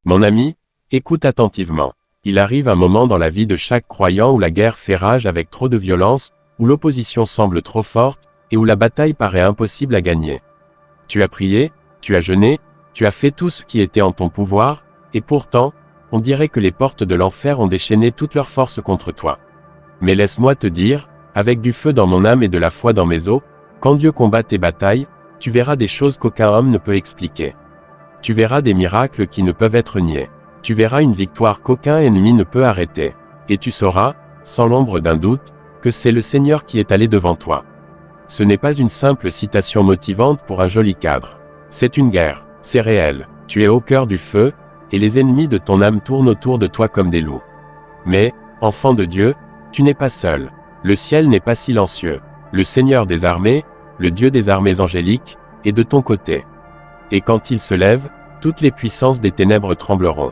Mon ami, écoute attentivement. Il arrive un moment dans la vie de chaque croyant où la guerre fait rage avec trop de violence, où l'opposition semble trop forte, et où la bataille paraît impossible à gagner. Tu as prié, tu as jeûné, tu as fait tout ce qui était en ton pouvoir, et pourtant, on dirait que les portes de l'enfer ont déchaîné toute leur force contre toi. Mais laisse-moi te dire, avec du feu dans mon âme et de la foi dans mes os, quand Dieu combat tes batailles, tu verras des choses qu'aucun homme ne peut expliquer. Tu verras des miracles qui ne peuvent être niés. Tu verras une victoire qu'aucun ennemi ne peut arrêter. Et tu sauras, sans l'ombre d'un doute, que c'est le Seigneur qui est allé devant toi. Ce n'est pas une simple citation motivante pour un joli cadre. C'est une guerre, c'est réel. Tu es au cœur du feu, et les ennemis de ton âme tournent autour de toi comme des loups. Mais, enfant de Dieu, tu n'es pas seul. Le ciel n'est pas silencieux. Le Seigneur des armées, le Dieu des armées angéliques, est de ton côté. Et quand il se lève, toutes les puissances des ténèbres trembleront.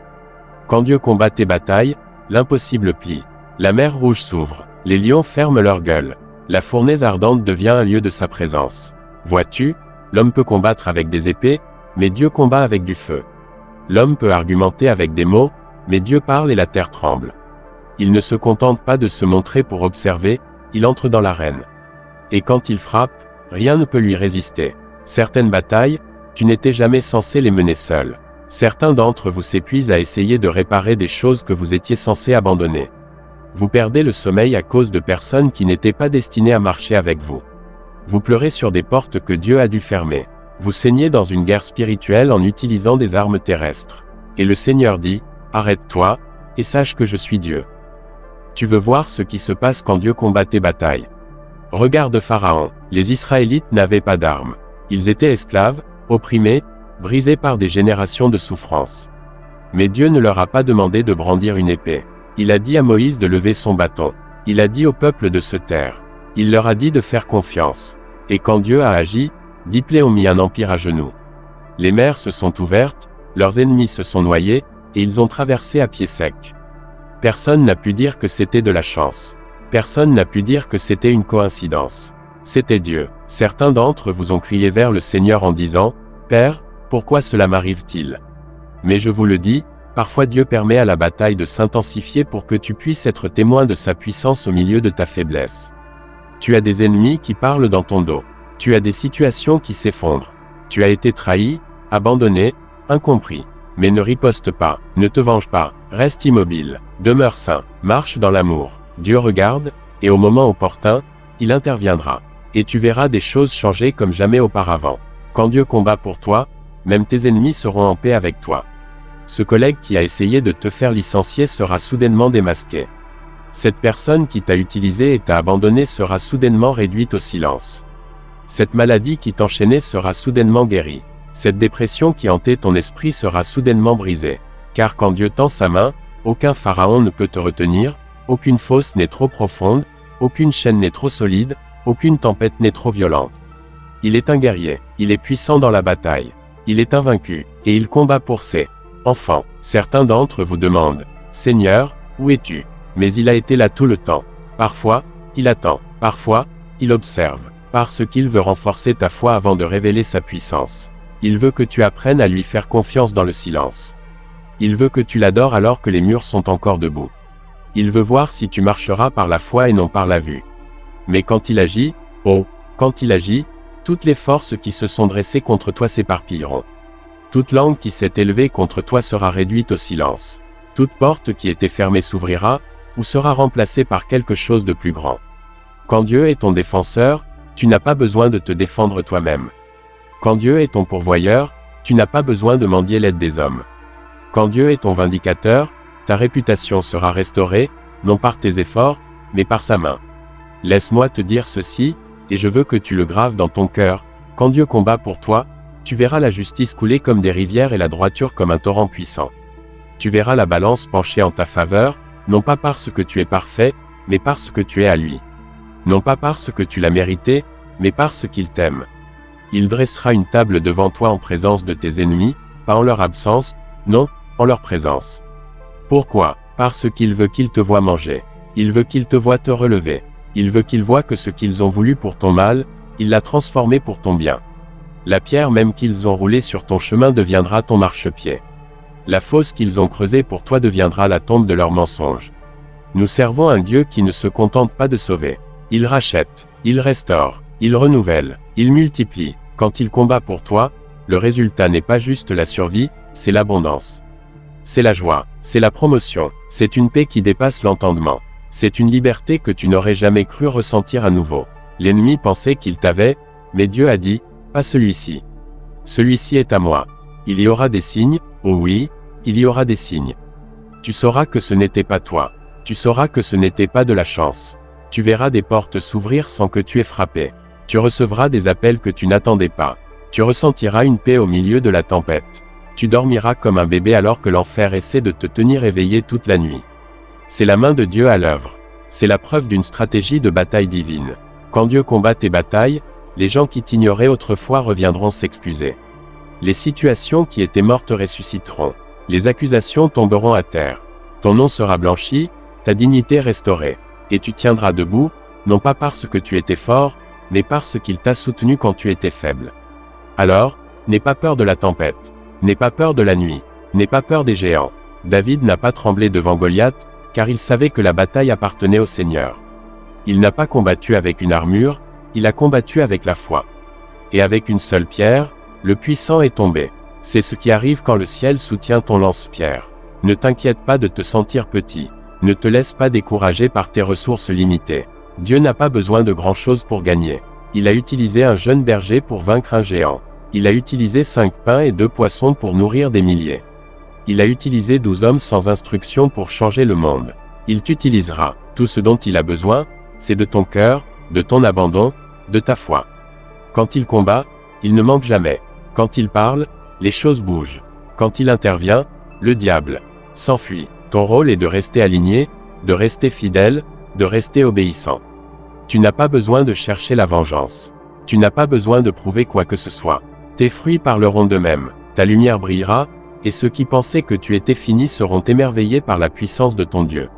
Quand Dieu combat tes batailles, l'impossible plie. La mer rouge s'ouvre, les lions ferment leur gueule. La fournaise ardente devient un lieu de sa présence. Vois-tu, l'homme peut combattre avec des épées, mais Dieu combat avec du feu. L'homme peut argumenter avec des mots, mais Dieu parle et la terre tremble. Il ne se contente pas de se montrer pour observer, il entre dans l'arène. Et quand il frappe, rien ne peut lui résister. Certaines batailles, tu n'étais jamais censé les mener seul. Certains d'entre vous s'épuisent à essayer de réparer des choses que vous étiez censé abandonner. Vous perdez le sommeil à cause de personnes qui n'étaient pas destinées à marcher avec vous. Vous pleurez sur des portes que Dieu a dû fermer. Vous saignez dans une guerre spirituelle en utilisant des armes terrestres. Et le Seigneur dit, arrête-toi, et sache que je suis Dieu. Tu veux voir ce qui se passe quand Dieu combat tes batailles. Regarde Pharaon, les Israélites n'avaient pas d'armes. Ils étaient esclaves, opprimés, brisés par des générations de souffrances. Mais Dieu ne leur a pas demandé de brandir une épée. Il a dit à Moïse de lever son bâton. Il a dit au peuple de se taire. Il leur a dit de faire confiance. Et quand Dieu a agi, 10 plaies ont mis un empire à genoux. Les mers se sont ouvertes, leurs ennemis se sont noyés, et ils ont traversé à pied sec. Personne n'a pu dire que c'était de la chance. Personne n'a pu dire que c'était une coïncidence. C'était Dieu. Certains d'entre vous ont crié vers le Seigneur en disant, « Père, pourquoi cela m'arrive-t-il » Mais je vous le dis, parfois Dieu permet à la bataille de s'intensifier pour que tu puisses être témoin de sa puissance au milieu de ta faiblesse. Tu as des ennemis qui parlent dans ton dos. Tu as des situations qui s'effondrent. Tu as été trahi, abandonné, incompris. Mais ne riposte pas, ne te venge pas, reste immobile, demeure sain, marche dans l'amour. Dieu regarde, et au moment opportun, il interviendra. Et tu verras des choses changer comme jamais auparavant. Quand Dieu combat pour toi, même tes ennemis seront en paix avec toi. Ce collègue qui a essayé de te faire licencier sera soudainement démasqué. Cette personne qui t'a utilisé et t'a abandonné sera soudainement réduite au silence. Cette maladie qui t'enchaînait sera soudainement guérie. Cette dépression qui hantait ton esprit sera soudainement brisée. Car quand Dieu tend sa main, aucun pharaon ne peut te retenir, aucune fosse n'est trop profonde, aucune chaîne n'est trop solide, aucune tempête n'est trop violente. Il est un guerrier, il est puissant dans la bataille. Il est invaincu, et il combat pour ses enfants. Certains d'entre vous demandent, « Seigneur, où es-tu » Mais il a été là tout le temps. Parfois, il attend. Parfois, il observe. Parce qu'il veut renforcer ta foi avant de révéler sa puissance. Il veut que tu apprennes à lui faire confiance dans le silence. Il veut que tu l'adores alors que les murs sont encore debout. Il veut voir si tu marcheras par la foi et non par la vue. Mais quand il agit, quand il agit, toutes les forces qui se sont dressées contre toi s'éparpilleront. Toute langue qui s'est élevée contre toi sera réduite au silence. Toute porte qui était fermée s'ouvrira, ou sera remplacée par quelque chose de plus grand. Quand Dieu est ton défenseur, tu n'as pas besoin de te défendre toi-même. Quand Dieu est ton pourvoyeur, tu n'as pas besoin de mendier l'aide des hommes. Quand Dieu est ton vindicateur, ta réputation sera restaurée, non par tes efforts, mais par sa main. Laisse-moi te dire ceci, et je veux que tu le graves dans ton cœur, quand Dieu combat pour toi, tu verras la justice couler comme des rivières et la droiture comme un torrent puissant. Tu verras la balance pencher en ta faveur, non pas parce que tu es parfait, mais parce que tu es à lui. Non pas parce que tu l'as mérité, mais parce qu'il t'aime. Il dressera une table devant toi en présence de tes ennemis, pas en leur absence, non, en leur présence. Pourquoi? Parce qu'il veut qu'ils te voient manger. Il veut qu'ils te voient te relever. Il veut qu'ils voient que ce qu'ils ont voulu pour ton mal, il l'a transformé pour ton bien. La pierre même qu'ils ont roulée sur ton chemin deviendra ton marchepied. La fosse qu'ils ont creusée pour toi deviendra la tombe de leurs mensonges. Nous servons un Dieu qui ne se contente pas de sauver. Il rachète, il restaure, il renouvelle, il multiplie. Quand il combat pour toi, le résultat n'est pas juste la survie, c'est l'abondance. C'est la joie, c'est la promotion, c'est une paix qui dépasse l'entendement. C'est une liberté que tu n'aurais jamais cru ressentir à nouveau. L'ennemi pensait qu'il t'avait, mais Dieu a dit, pas celui-ci. Celui-ci est à moi. Il y aura des signes, oh oui, il y aura des signes. Tu sauras que ce n'était pas toi. Tu sauras que ce n'était pas de la chance. Tu verras des portes s'ouvrir sans que tu aies frappé. Tu recevras des appels que tu n'attendais pas. Tu ressentiras une paix au milieu de la tempête. Tu dormiras comme un bébé alors que l'enfer essaie de te tenir éveillé toute la nuit. C'est la main de Dieu à l'œuvre. C'est la preuve d'une stratégie de bataille divine. Quand Dieu combat tes batailles, les gens qui t'ignoraient autrefois reviendront s'excuser. Les situations qui étaient mortes ressusciteront. Les accusations tomberont à terre. Ton nom sera blanchi, ta dignité restaurée. Et tu tiendras debout, non pas parce que tu étais fort, mais parce qu'il t'a soutenu quand tu étais faible. Alors, n'aie pas peur de la tempête. N'aie pas peur de la nuit. N'aie pas peur des géants. David n'a pas tremblé devant Goliath, car il savait que la bataille appartenait au Seigneur. Il n'a pas combattu avec une armure, il a combattu avec la foi. Et avec une seule pierre, le puissant est tombé. C'est ce qui arrive quand le ciel soutient ton lance-pierre. Ne t'inquiète pas de te sentir petit. Ne te laisse pas décourager par tes ressources limitées. Dieu n'a pas besoin de grand-chose pour gagner. Il a utilisé un jeune berger pour vaincre un géant. Il a utilisé 5 pains et 2 poissons pour nourrir des milliers. Il a utilisé 12 hommes sans instruction pour changer le monde. Il t'utilisera. Tout ce dont il a besoin, c'est de ton cœur, de ton abandon, de ta foi. Quand il combat, il ne manque jamais. Quand il parle, les choses bougent. Quand il intervient, le diable s'enfuit. Ton rôle est de rester aligné, de rester fidèle, de rester obéissant. Tu n'as pas besoin de chercher la vengeance. Tu n'as pas besoin de prouver quoi que ce soit. Tes fruits parleront d'eux-mêmes. Ta lumière brillera, et ceux qui pensaient que tu étais fini seront émerveillés par la puissance de ton Dieu.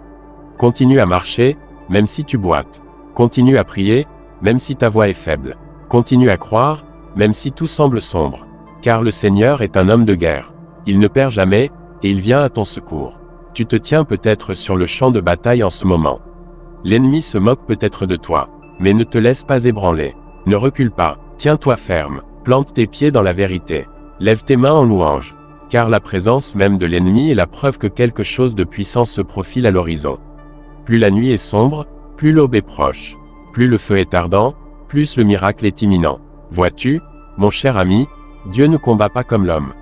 Continue à marcher, même si tu boites. Continue à prier, même si ta voix est faible. Continue à croire, même si tout semble sombre. Car le Seigneur est un homme de guerre. Il ne perd jamais, et il vient à ton secours. Tu te tiens peut-être sur le champ de bataille en ce moment. L'ennemi se moque peut-être de toi, mais ne te laisse pas ébranler. Ne recule pas, tiens-toi ferme, plante tes pieds dans la vérité. Lève tes mains en louange. Car la présence même de l'ennemi est la preuve que quelque chose de puissant se profile à l'horizon. Plus la nuit est sombre, plus l'aube est proche. Plus le feu est ardent, plus le miracle est imminent. Vois-tu, mon cher ami, Dieu ne combat pas comme l'homme.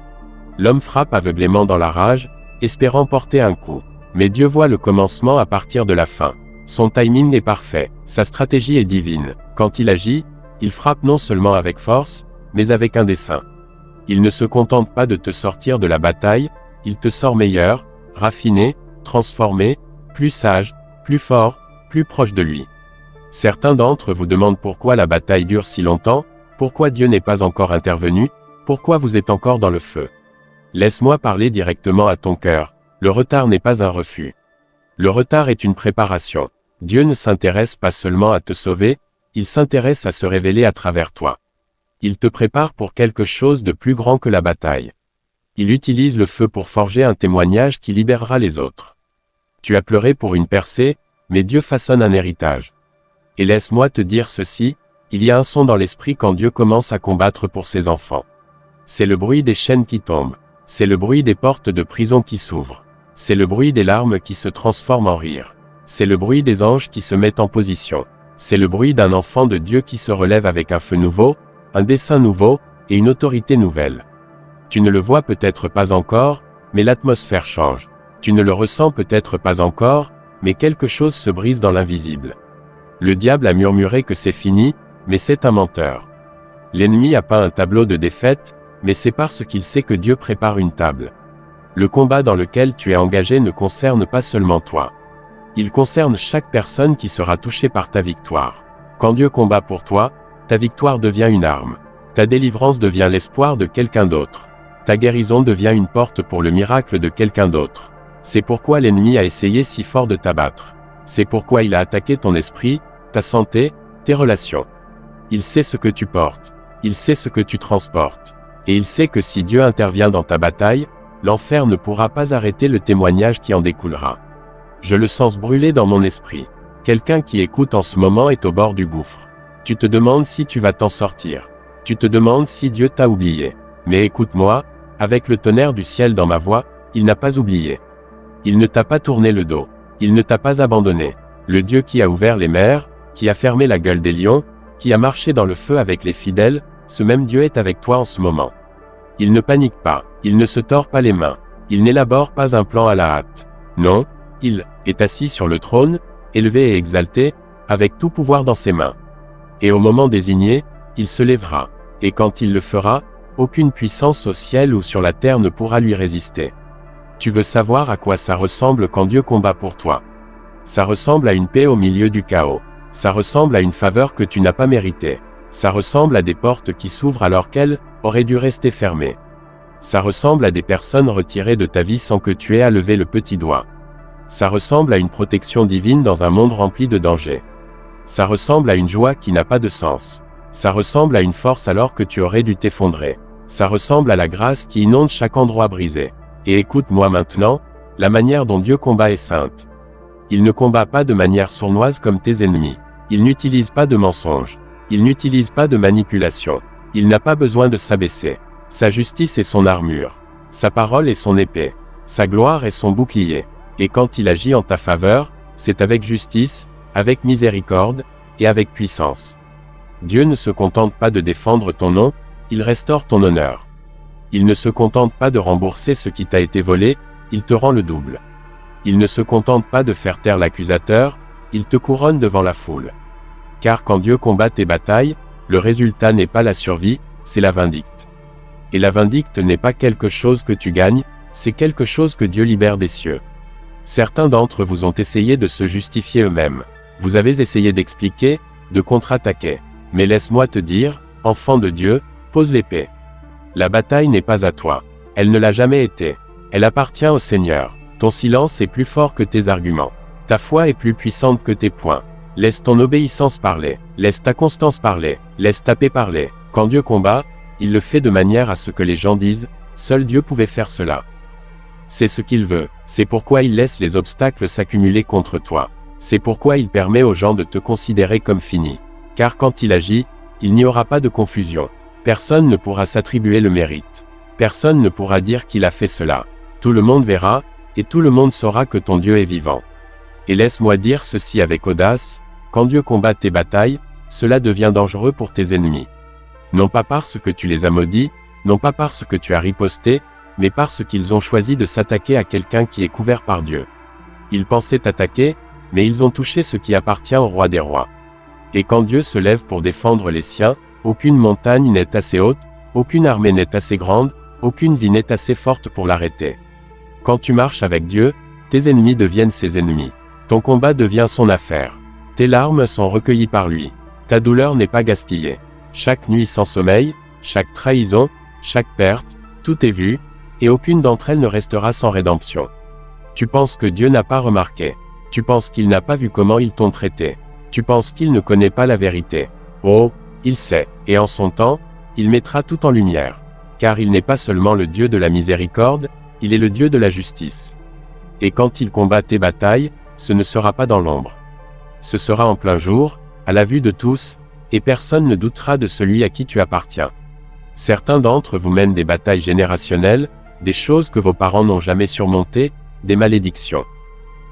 L'homme frappe aveuglément dans la rage, espérant porter un coup. Mais Dieu voit le commencement à partir de la fin. Son timing est parfait, sa stratégie est divine. Quand il agit, il frappe non seulement avec force, mais avec un dessein. Il ne se contente pas de te sortir de la bataille, il te sort meilleur, raffiné, transformé, plus sage, plus fort, plus proche de lui. Certains d'entre vous demandent pourquoi la bataille dure si longtemps, pourquoi Dieu n'est pas encore intervenu, pourquoi vous êtes encore dans le feu. Laisse-moi parler directement à ton cœur, le retard n'est pas un refus. Le retard est une préparation. Dieu ne s'intéresse pas seulement à te sauver, il s'intéresse à se révéler à travers toi. Il te prépare pour quelque chose de plus grand que la bataille. Il utilise le feu pour forger un témoignage qui libérera les autres. Tu as pleuré pour une percée, mais Dieu façonne un héritage. Et laisse-moi te dire ceci, il y a un son dans l'esprit quand Dieu commence à combattre pour ses enfants. C'est le bruit des chaînes qui tombent. C'est le bruit des portes de prison qui s'ouvrent. C'est le bruit des larmes qui se transforment en rire. C'est le bruit des anges qui se mettent en position. C'est le bruit d'un enfant de Dieu qui se relève avec un feu nouveau, un dessein nouveau, et une autorité nouvelle. Tu ne le vois peut-être pas encore, mais l'atmosphère change. Tu ne le ressens peut-être pas encore, mais quelque chose se brise dans l'invisible. Le diable a murmuré que c'est fini, mais c'est un menteur. L'ennemi a peint un tableau de défaite, mais c'est parce qu'il sait que Dieu prépare une table. Le combat dans lequel tu es engagé ne concerne pas seulement toi. Il concerne chaque personne qui sera touchée par ta victoire. Quand Dieu combat pour toi, ta victoire devient une arme. Ta délivrance devient l'espoir de quelqu'un d'autre. Ta guérison devient une porte pour le miracle de quelqu'un d'autre. C'est pourquoi l'ennemi a essayé si fort de t'abattre. C'est pourquoi il a attaqué ton esprit, ta santé, tes relations. Il sait ce que tu portes. Il sait ce que tu transportes. Et il sait que si Dieu intervient dans ta bataille, l'enfer ne pourra pas arrêter le témoignage qui en découlera. Je le sens brûler dans mon esprit. Quelqu'un qui écoute en ce moment est au bord du gouffre. Tu te demandes si tu vas t'en sortir. Tu te demandes si Dieu t'a oublié. Mais écoute-moi, avec le tonnerre du ciel dans ma voix, il n'a pas oublié. Il ne t'a pas tourné le dos. Il ne t'a pas abandonné. Le Dieu qui a ouvert les mers, qui a fermé la gueule des lions, qui a marché dans le feu avec les fidèles, ce même Dieu est avec toi en ce moment. Il ne panique pas, il ne se tord pas les mains, il n'élabore pas un plan à la hâte. Non, il est assis sur le trône, élevé et exalté, avec tout pouvoir dans ses mains. Et au moment désigné, il se lèvera, et quand il le fera, aucune puissance au ciel ou sur la terre ne pourra lui résister. Tu veux savoir à quoi ça ressemble quand Dieu combat pour toi? Ça ressemble à une paix au milieu du chaos. Ça ressemble à une faveur que tu n'as pas méritée. Ça ressemble à des portes qui s'ouvrent alors qu'elles auraient dû rester fermées. Ça ressemble à des personnes retirées de ta vie sans que tu aies à lever le petit doigt. Ça ressemble à une protection divine dans un monde rempli de dangers. Ça ressemble à une joie qui n'a pas de sens. Ça ressemble à une force alors que tu aurais dû t'effondrer. Ça ressemble à la grâce qui inonde chaque endroit brisé. Et écoute-moi maintenant, la manière dont Dieu combat est sainte. Il ne combat pas de manière sournoise comme tes ennemis. Il n'utilise pas de mensonges. Il n'utilise pas de manipulation. Il n'a pas besoin de s'abaisser. Sa justice est son armure. Sa parole est son épée. Sa gloire est son bouclier. Et quand il agit en ta faveur, c'est avec justice, avec miséricorde, et avec puissance. Dieu ne se contente pas de défendre ton nom, il restaure ton honneur. Il ne se contente pas de rembourser ce qui t'a été volé, il te rend le double. Il ne se contente pas de faire taire l'accusateur, il te couronne devant la foule. Car quand Dieu combat tes batailles, le résultat n'est pas la survie, c'est la vindicte. Et la vindicte n'est pas quelque chose que tu gagnes, c'est quelque chose que Dieu libère des cieux. Certains d'entre vous ont essayé de se justifier eux-mêmes. Vous avez essayé d'expliquer, de contre-attaquer. Mais laisse-moi te dire, enfant de Dieu, pose l'épée. La bataille n'est pas à toi. Elle ne l'a jamais été. Elle appartient au Seigneur. Ton silence est plus fort que tes arguments. Ta foi est plus puissante que tes poings. Laisse ton obéissance parler. Laisse ta constance parler. Laisse ta paix parler. Quand Dieu combat, il le fait de manière à ce que les gens disent, seul Dieu pouvait faire cela. C'est ce qu'il veut. C'est pourquoi il laisse les obstacles s'accumuler contre toi. C'est pourquoi il permet aux gens de te considérer comme fini. Car quand il agit, il n'y aura pas de confusion. Personne ne pourra s'attribuer le mérite. Personne ne pourra dire qu'il a fait cela. Tout le monde verra, et tout le monde saura que ton Dieu est vivant. Et laisse-moi dire ceci avec audace, quand Dieu combat tes batailles, cela devient dangereux pour tes ennemis. Non pas parce que tu les as maudits, non pas parce que tu as riposté, mais parce qu'ils ont choisi de s'attaquer à quelqu'un qui est couvert par Dieu. Ils pensaient t'attaquer, mais ils ont touché ce qui appartient au roi des rois. Et quand Dieu se lève pour défendre les siens, aucune montagne n'est assez haute, aucune armée n'est assez grande, aucune vie n'est assez forte pour l'arrêter. Quand tu marches avec Dieu, tes ennemis deviennent ses ennemis. Ton combat devient son affaire. Tes larmes sont recueillies par lui. Ta douleur n'est pas gaspillée. Chaque nuit sans sommeil, chaque trahison, chaque perte, tout est vu, et aucune d'entre elles ne restera sans rédemption. Tu penses que Dieu n'a pas remarqué. Tu penses qu'il n'a pas vu comment ils t'ont traité. Tu penses qu'il ne connaît pas la vérité. Oh, il sait, et en son temps, il mettra tout en lumière. Car il n'est pas seulement le Dieu de la miséricorde, il est le Dieu de la justice. Et quand il combat tes batailles, ce ne sera pas dans l'ombre. Ce sera en plein jour, à la vue de tous, et personne ne doutera de celui à qui tu appartiens. Certains d'entre vous mènent des batailles générationnelles, des choses que vos parents n'ont jamais surmontées, des malédictions,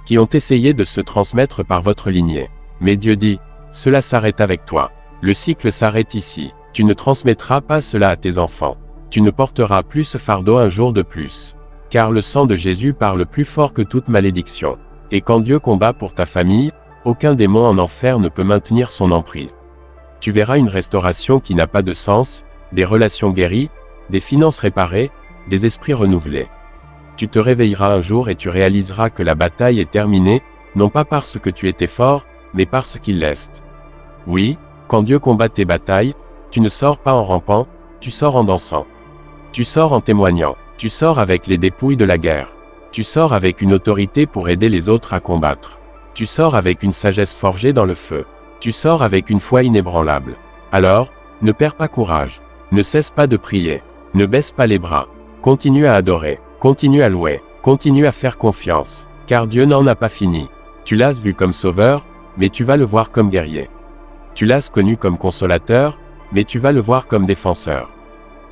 qui ont essayé de se transmettre par votre lignée. Mais Dieu dit, cela s'arrête avec toi. Le cycle s'arrête ici. Tu ne transmettras pas cela à tes enfants. Tu ne porteras plus ce fardeau un jour de plus. Car le sang de Jésus parle plus fort que toute malédiction. Et quand Dieu combat pour ta famille, aucun démon en enfer ne peut maintenir son emprise. Tu verras une restauration qui n'a pas de sens, des relations guéries, des finances réparées, des esprits renouvelés. Tu te réveilleras un jour et tu réaliseras que la bataille est terminée, non pas parce que tu étais fort, mais parce qu'il l'est. Oui, quand Dieu combat tes batailles, tu ne sors pas en rampant, tu sors en dansant. Tu sors en témoignant, tu sors avec les dépouilles de la guerre. Tu sors avec une autorité pour aider les autres à combattre. Tu sors avec une sagesse forgée dans le feu. Tu sors avec une foi inébranlable. Alors, ne perds pas courage. Ne cesse pas de prier. Ne baisse pas les bras. Continue à adorer. Continue à louer, continue à faire confiance, car Dieu n'en a pas fini. Tu l'as vu comme sauveur, mais tu vas le voir comme guerrier. Tu l'as connu comme consolateur, mais tu vas le voir comme défenseur.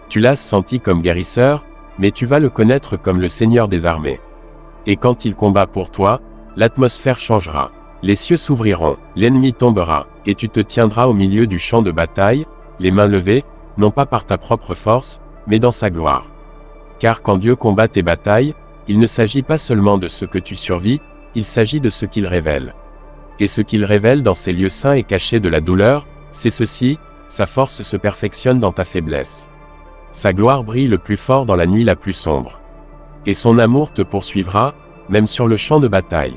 Tu l'as senti comme guérisseur, mais tu vas le connaître comme le Seigneur des armées. Et quand il combat pour toi, l'atmosphère changera. Les cieux s'ouvriront, l'ennemi tombera, et tu te tiendras au milieu du champ de bataille, les mains levées, non pas par ta propre force, mais dans sa gloire. Car quand Dieu combat tes batailles, il ne s'agit pas seulement de ce que tu survis, il s'agit de ce qu'il révèle. Et ce qu'il révèle dans ces lieux saints et cachés de la douleur, c'est ceci: sa force se perfectionne dans ta faiblesse. Sa gloire brille le plus fort dans la nuit la plus sombre. Et son amour te poursuivra, même sur le champ de bataille.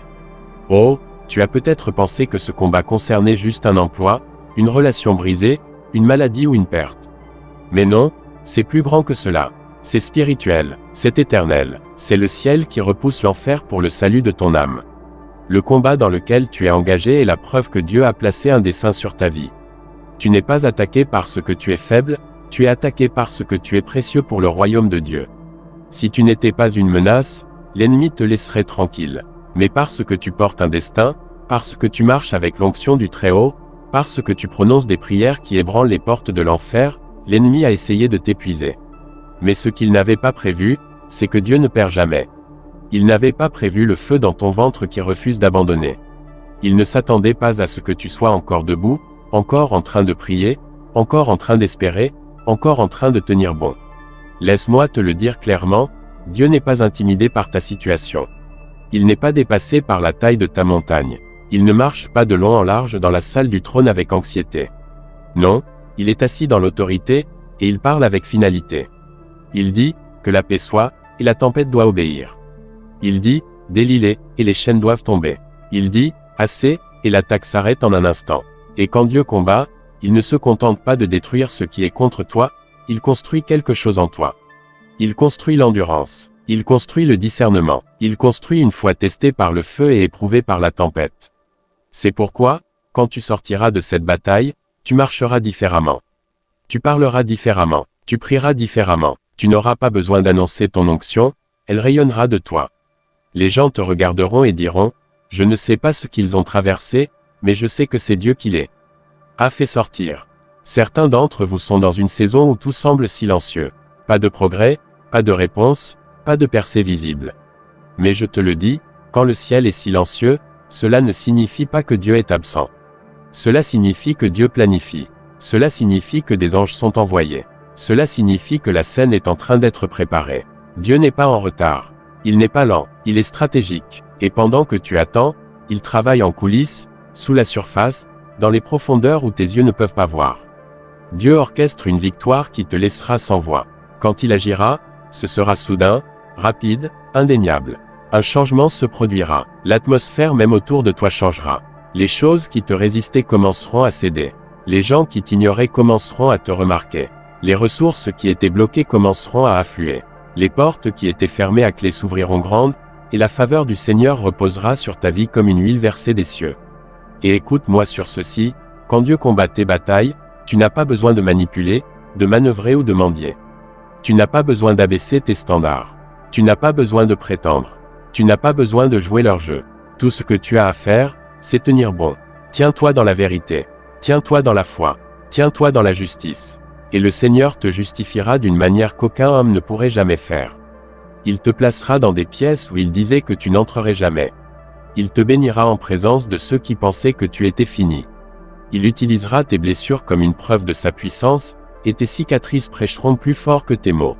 Oh, tu as peut-être pensé que ce combat concernait juste un emploi, une relation brisée, une maladie ou une perte. Mais non, c'est plus grand que cela. C'est spirituel, c'est éternel, c'est le ciel qui repousse l'enfer pour le salut de ton âme. Le combat dans lequel tu es engagé est la preuve que Dieu a placé un dessein sur ta vie. Tu n'es pas attaqué parce que tu es faible, tu es attaqué parce que tu es précieux pour le royaume de Dieu. Si tu n'étais pas une menace, l'ennemi te laisserait tranquille. Mais parce que tu portes un destin, parce que tu marches avec l'onction du Très-Haut, parce que tu prononces des prières qui ébranlent les portes de l'enfer, l'ennemi a essayé de t'épuiser. Mais ce qu'il n'avait pas prévu, c'est que Dieu ne perd jamais. Il n'avait pas prévu le feu dans ton ventre qui refuse d'abandonner. Il ne s'attendait pas à ce que tu sois encore debout, encore en train de prier, encore en train d'espérer, encore en train de tenir bon. Laisse-moi te le dire clairement, Dieu n'est pas intimidé par ta situation. Il n'est pas dépassé par la taille de ta montagne. Il ne marche pas de long en large dans la salle du trône avec anxiété. Non, il est assis dans l'autorité, et il parle avec finalité. Il dit, que la paix soit, et la tempête doit obéir. Il dit, délie-les, et les chaînes doivent tomber. Il dit, assez, et l'attaque s'arrête en un instant. Et quand Dieu combat, il ne se contente pas de détruire ce qui est contre toi, il construit quelque chose en toi. Il construit l'endurance. Il construit le discernement. Il construit une foi testée par le feu et éprouvée par la tempête. C'est pourquoi, quand tu sortiras de cette bataille, tu marcheras différemment. Tu parleras différemment. Tu prieras différemment. Tu n'auras pas besoin d'annoncer ton onction, elle rayonnera de toi. Les gens te regarderont et diront, « Je ne sais pas ce qu'ils ont traversé, mais je sais que c'est Dieu qui les a fait sortir. » Certains d'entre vous sont dans une saison où tout semble silencieux. Pas de progrès, pas de réponse, pas de percée visible. Mais je te le dis, quand le ciel est silencieux, cela ne signifie pas que Dieu est absent. Cela signifie que Dieu planifie. Cela signifie que des anges sont envoyés. Cela signifie que la scène est en train d'être préparée. Dieu n'est pas en retard. Il n'est pas lent, il est stratégique. Et pendant que tu attends, il travaille en coulisses, sous la surface, dans les profondeurs où tes yeux ne peuvent pas voir. Dieu orchestre une victoire qui te laissera sans voix. Quand il agira, ce sera soudain, rapide, indéniable. Un changement se produira. L'atmosphère même autour de toi changera. Les choses qui te résistaient commenceront à céder. Les gens qui t'ignoraient commenceront à te remarquer. Les ressources qui étaient bloquées commenceront à affluer. Les portes qui étaient fermées à clé s'ouvriront grandes, et la faveur du Seigneur reposera sur ta vie comme une huile versée des cieux. Et écoute-moi sur ceci, quand Dieu combat tes batailles, tu n'as pas besoin de manipuler, de manœuvrer ou de mendier. Tu n'as pas besoin d'abaisser tes standards. Tu n'as pas besoin de prétendre. Tu n'as pas besoin de jouer leur jeu. Tout ce que tu as à faire, c'est tenir bon. Tiens-toi dans la vérité. Tiens-toi dans la foi. Tiens-toi dans la justice. Et le Seigneur te justifiera d'une manière qu'aucun homme ne pourrait jamais faire. Il te placera dans des pièces où il disait que tu n'entrerais jamais. Il te bénira en présence de ceux qui pensaient que tu étais fini. Il utilisera tes blessures comme une preuve de sa puissance, et tes cicatrices prêcheront plus fort que tes mots.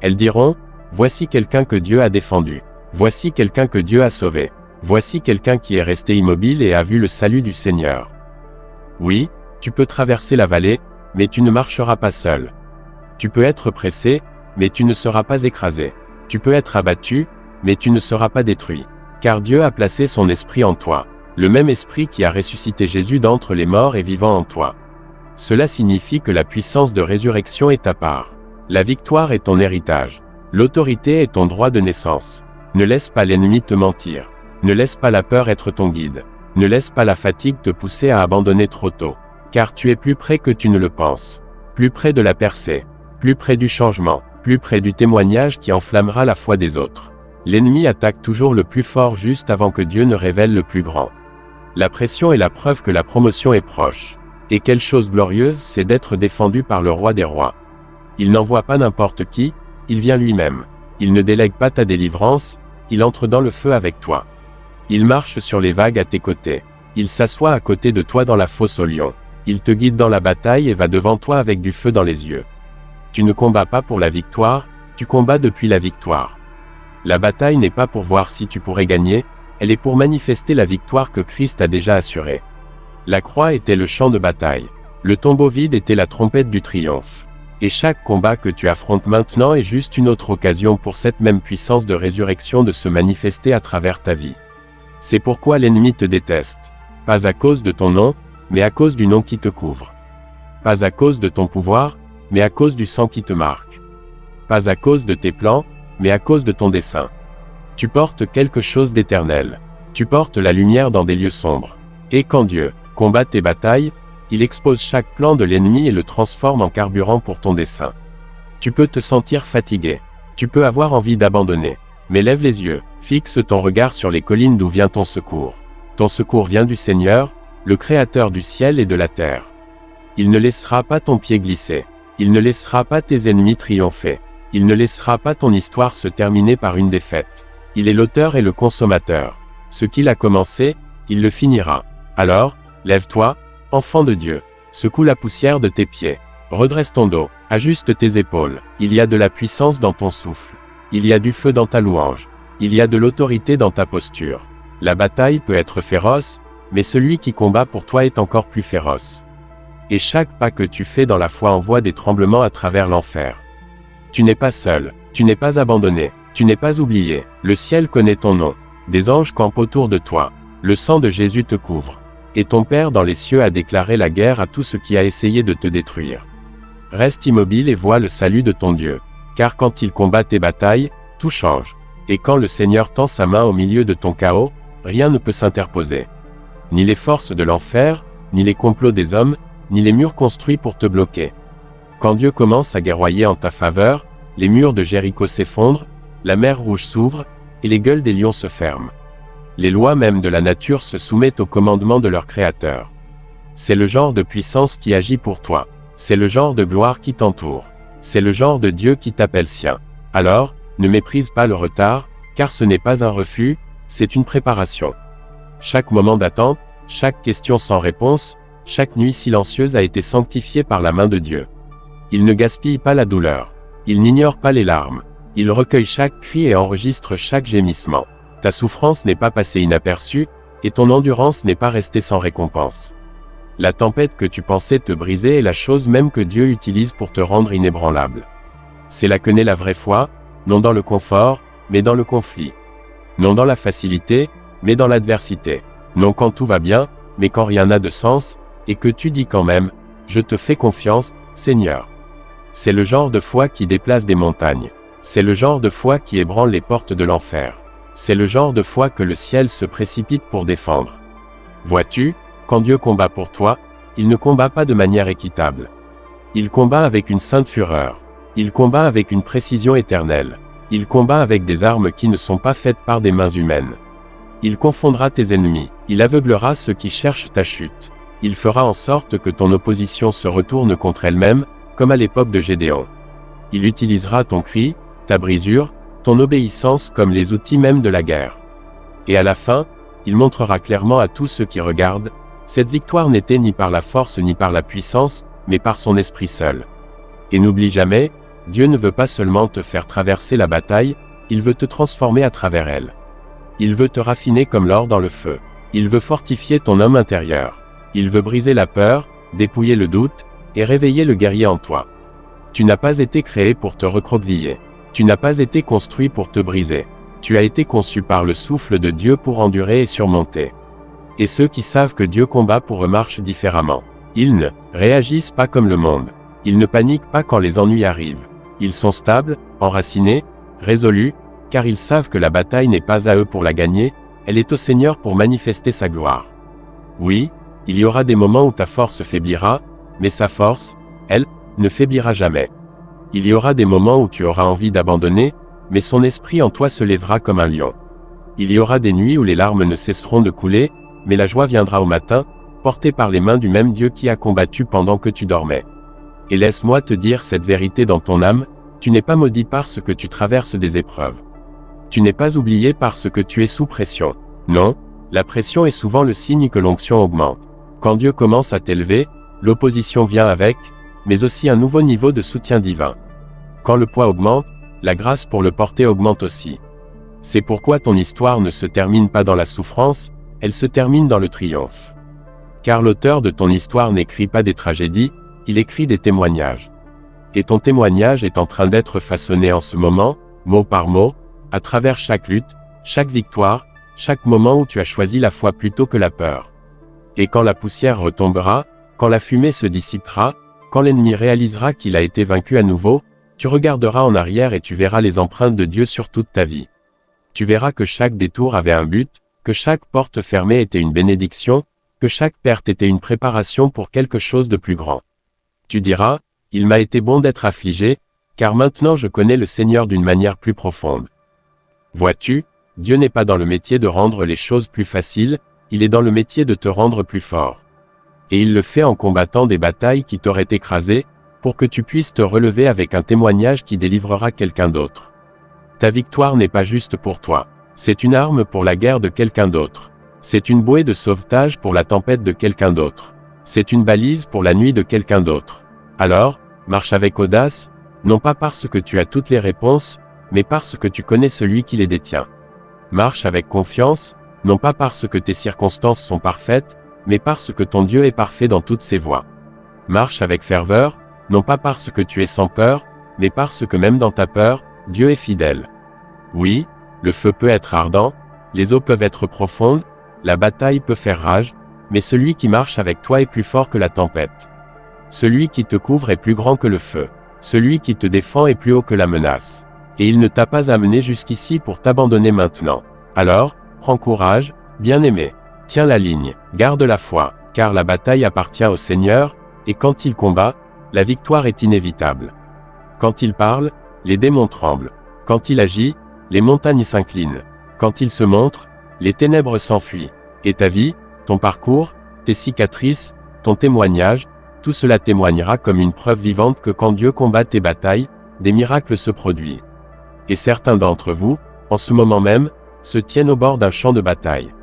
Elles diront, voici quelqu'un que Dieu a défendu. Voici quelqu'un que Dieu a sauvé. Voici quelqu'un qui est resté immobile et a vu le salut du Seigneur. Oui, tu peux traverser la vallée, mais tu ne marcheras pas seul. Tu peux être pressé, mais tu ne seras pas écrasé. Tu peux être abattu, mais tu ne seras pas détruit. Car Dieu a placé son esprit en toi. Le même esprit qui a ressuscité Jésus d'entre les morts est vivant en toi. Cela signifie que la puissance de résurrection est ta part. La victoire est ton héritage. L'autorité est ton droit de naissance. Ne laisse pas l'ennemi te mentir. Ne laisse pas la peur être ton guide. Ne laisse pas la fatigue te pousser à abandonner trop tôt. Car tu es plus près que tu ne le penses. Plus près de la percée. Plus près du changement. plus près du témoignage qui enflammera la foi des autres. L'ennemi attaque toujours le plus fort juste avant que Dieu ne révèle le plus grand. La pression est la preuve que la promotion est proche. Et quelle chose glorieuse c'est d'être défendu par le roi des rois. Il n'envoie pas n'importe qui, il vient lui-même. Il ne délègue pas ta délivrance, il entre dans le feu avec toi. Il marche sur les vagues à tes côtés. Il s'assoit à côté de toi dans la fosse au lion. Il te guide dans la bataille et va devant toi avec du feu dans les yeux. Tu ne combats pas pour la victoire, tu combats depuis la victoire. La bataille n'est pas pour voir si tu pourrais gagner, elle est pour manifester la victoire que Christ a déjà assurée. La croix était le champ de bataille. Le tombeau vide était la trompette du triomphe. Et chaque combat que tu affrontes maintenant est juste une autre occasion pour cette même puissance de résurrection de se manifester à travers ta vie. C'est pourquoi l'ennemi te déteste. Pas à cause de ton nom, mais à cause du nom qui te couvre. Pas à cause de ton pouvoir, mais à cause du sang qui te marque. Pas à cause de tes plans, mais à cause de ton dessein. Tu portes quelque chose d'éternel. Tu portes la lumière dans des lieux sombres. Et quand Dieu combat tes batailles, il expose chaque plan de l'ennemi et le transforme en carburant pour ton dessein. Tu peux te sentir fatigué. Tu peux avoir envie d'abandonner. Mais lève les yeux, fixe ton regard sur les collines d'où vient ton secours. Ton secours vient du Seigneur, le Créateur du ciel et de la terre. Il ne laissera pas ton pied glisser. Il ne laissera pas tes ennemis triompher. Il ne laissera pas ton histoire se terminer par une défaite. Il est l'auteur et le consommateur. Ce qu'il a commencé, il le finira. Alors, lève-toi, enfant de Dieu. Secoue la poussière de tes pieds. Redresse ton dos, ajuste tes épaules. Il y a de la puissance dans ton souffle. Il y a du feu dans ta louange. Il y a de l'autorité dans ta posture. La bataille peut être féroce, mais celui qui combat pour toi est encore plus féroce. Et chaque pas que tu fais dans la foi envoie des tremblements à travers l'enfer. Tu n'es pas seul, tu n'es pas abandonné, tu n'es pas oublié. Le ciel connaît ton nom. Des anges campent autour de toi. Le sang de Jésus te couvre. Et ton Père dans les cieux a déclaré la guerre à tout ce qui a essayé de te détruire. Reste immobile et vois le salut de ton Dieu. Car quand il combat tes batailles, tout change. Et quand le Seigneur tend sa main au milieu de ton chaos, rien ne peut s'interposer. Ni les forces de l'enfer, ni les complots des hommes, ni les murs construits pour te bloquer. Quand Dieu commence à guerroyer en ta faveur, les murs de Jéricho s'effondrent, la mer Rouge s'ouvre, et les gueules des lions se ferment. Les lois même de la nature se soumettent au commandement de leur Créateur. C'est le genre de puissance qui agit pour toi. C'est le genre de gloire qui t'entoure. C'est le genre de Dieu qui t'appelle sien. Alors, ne méprise pas le retard, car ce n'est pas un refus, c'est une préparation. Chaque moment d'attente, chaque question sans réponse, chaque nuit silencieuse a été sanctifiée par la main de Dieu. Il ne gaspille pas la douleur. Il n'ignore pas les larmes. Il recueille chaque cri et enregistre chaque gémissement. Ta souffrance n'est pas passée inaperçue, et ton endurance n'est pas restée sans récompense. La tempête que tu pensais te briser est la chose même que Dieu utilise pour te rendre inébranlable. C'est là que naît la vraie foi, non dans le confort, mais dans le conflit. Non dans la facilité, mais dans l'adversité. Non quand tout va bien, mais quand rien n'a de sens, et que tu dis quand même, « Je te fais confiance, Seigneur ». C'est le genre de foi qui déplace des montagnes. C'est le genre de foi qui ébranle les portes de l'enfer. C'est le genre de foi que le ciel se précipite pour défendre. Vois-tu, quand Dieu combat pour toi, il ne combat pas de manière équitable. Il combat avec une sainte fureur. Il combat avec une précision éternelle. Il combat avec des armes qui ne sont pas faites par des mains humaines. Il confondra tes ennemis. Il aveuglera ceux qui cherchent ta chute. Il fera en sorte que ton opposition se retourne contre elle-même, comme à l'époque de Gédéon. Il utilisera ton cri, ta brisure, ton obéissance comme les outils même de la guerre. Et à la fin, il montrera clairement à tous ceux qui regardent, cette victoire n'était ni par la force ni par la puissance, mais par son esprit seul. Et n'oublie jamais, Dieu ne veut pas seulement te faire traverser la bataille, il veut te transformer à travers elle. Il veut te raffiner comme l'or dans le feu. Il veut fortifier ton homme intérieur. Il veut briser la peur, dépouiller le doute, et réveiller le guerrier en toi. Tu n'as pas été créé pour te recroqueviller. Tu n'as pas été construit pour te briser. Tu as été conçu par le souffle de Dieu pour endurer et surmonter. Et ceux qui savent que Dieu combat pour eux marchent différemment. Ils ne réagissent pas comme le monde. Ils ne paniquent pas quand les ennuis arrivent. Ils sont stables, enracinés, résolus, car ils savent que la bataille n'est pas à eux pour la gagner, elle est au Seigneur pour manifester sa gloire. Oui, il y aura des moments où ta force faiblira, mais sa force, elle, ne faiblira jamais. Il y aura des moments où tu auras envie d'abandonner, mais son esprit en toi se lèvera comme un lion. Il y aura des nuits où les larmes ne cesseront de couler, mais la joie viendra au matin, portée par les mains du même Dieu qui a combattu pendant que tu dormais. Et laisse-moi te dire cette vérité dans ton âme, tu n'es pas maudit parce que tu traverses des épreuves. Tu n'es pas oublié parce que tu es sous pression. Non, la pression est souvent le signe que l'onction augmente. Quand Dieu commence à t'élever, l'opposition vient avec, mais aussi un nouveau niveau de soutien divin. Quand le poids augmente, la grâce pour le porter augmente aussi. C'est pourquoi ton histoire ne se termine pas dans la souffrance, elle se termine dans le triomphe. Car l'auteur de ton histoire n'écrit pas des tragédies, il écrit des témoignages. Et ton témoignage est en train d'être façonné en ce moment, mot par mot, à travers chaque lutte, chaque victoire, chaque moment où tu as choisi la foi plutôt que la peur. Et quand la poussière retombera, quand la fumée se dissipera, quand l'ennemi réalisera qu'il a été vaincu à nouveau, tu regarderas en arrière et tu verras les empreintes de Dieu sur toute ta vie. Tu verras que chaque détour avait un but, que chaque porte fermée était une bénédiction, que chaque perte était une préparation pour quelque chose de plus grand. Tu diras, il m'a été bon d'être affligé, car maintenant je connais le Seigneur d'une manière plus profonde. Vois-tu, Dieu n'est pas dans le métier de rendre les choses plus faciles, il est dans le métier de te rendre plus fort. Et il le fait en combattant des batailles qui t'auraient écrasé, pour que tu puisses te relever avec un témoignage qui délivrera quelqu'un d'autre. Ta victoire n'est pas juste pour toi, c'est une arme pour la guerre de quelqu'un d'autre. C'est une bouée de sauvetage pour la tempête de quelqu'un d'autre. C'est une balise pour la nuit de quelqu'un d'autre. Alors, marche avec audace, non pas parce que tu as toutes les réponses, mais parce que tu connais celui qui les détient. Marche avec confiance, non pas parce que tes circonstances sont parfaites, mais parce que ton Dieu est parfait dans toutes ses voies. Marche avec ferveur, non pas parce que tu es sans peur, mais parce que même dans ta peur, Dieu est fidèle. Oui, le feu peut être ardent, les eaux peuvent être profondes, la bataille peut faire rage, mais celui qui marche avec toi est plus fort que la tempête. Celui qui te couvre est plus grand que le feu. Celui qui te défend est plus haut que la menace. Et il ne t'a pas amené jusqu'ici pour t'abandonner maintenant. Alors, prends courage, bien-aimé. Tiens la ligne, garde la foi, car la bataille appartient au Seigneur, et quand il combat, la victoire est inévitable. Quand il parle, les démons tremblent. Quand il agit, les montagnes s'inclinent. Quand il se montre, les ténèbres s'enfuient. Et ta vie, ton parcours, tes cicatrices, ton témoignage, tout cela témoignera comme une preuve vivante que quand Dieu combat tes batailles, des miracles se produisent. Et certains d'entre vous, en ce moment même, se tiennent au bord d'un champ de bataille.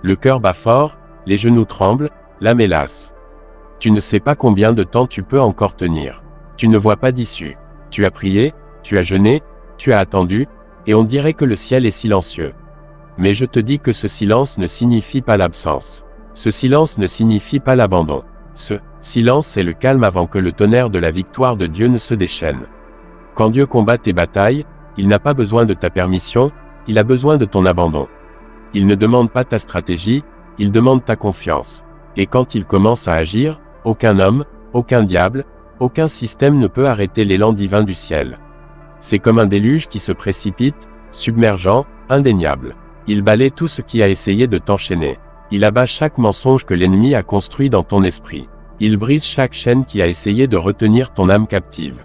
Le cœur bat fort, les genoux tremblent, l'âme est lasse. Tu ne sais pas combien de temps tu peux encore tenir. Tu ne vois pas d'issue. Tu as prié, tu as jeûné, tu as attendu, et on dirait que le ciel est silencieux. Mais je te dis que ce silence ne signifie pas l'absence. Ce silence ne signifie pas l'abandon. Ce silence c'est le calme avant que le tonnerre de la victoire de Dieu ne se déchaîne. Quand Dieu combat tes batailles, il n'a pas besoin de ta permission, il a besoin de ton abandon. Il ne demande pas ta stratégie, il demande ta confiance. Et quand il commence à agir, aucun homme, aucun diable, aucun système ne peut arrêter l'élan divin du ciel. C'est comme un déluge qui se précipite, submergent, indéniable. Il balaie tout ce qui a essayé de t'enchaîner. Il abat chaque mensonge que l'ennemi a construit dans ton esprit. Il brise chaque chaîne qui a essayé de retenir ton âme captive.